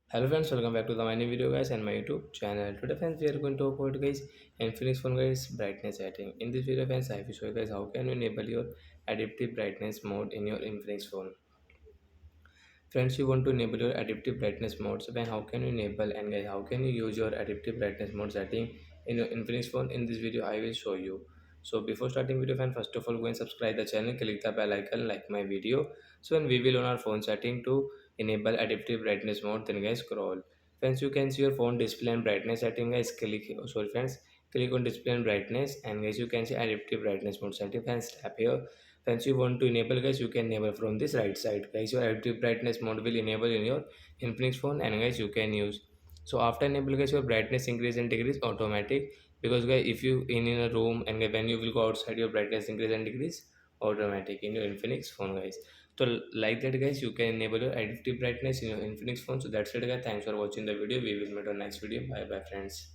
Hello friends, welcome back to the my new video guys and my YouTube channel. Today friends we are going to talk about guys Infinix phone guys brightness setting. In this video friends I will show you guys how can you enable your adaptive brightness mode in your Infinix phone. Friends, you want to enable your adaptive brightness mode. So then how can you enable and guys how can you use your adaptive brightness mode setting in your Infinix phone? In this video I will show you. So before starting video fan, first of all go and subscribe the channel, click the bell icon, like my video. So when we will on our phone setting to enable adaptive brightness mode, then guys scroll. Friends, you can see your phone display and brightness setting guys. Sorry friends, click on display and brightness and guys you can see adaptive brightness mode setting. Friends, tap here. Once you want to enable guys, you can enable from this right side guys. Your adaptive brightness mode will enable in your Infinix phone and guys you can use. So after enable guys, your brightness increase and decrease automatic, because guys if you in a room and when you will go outside, your brightness increase and decrease automatic in your Infinix phone guys. So like that guys, you can enable your adaptive brightness in your Infinix phone. So that's it guys, thanks for watching the video. We will meet on next video. Bye bye friends.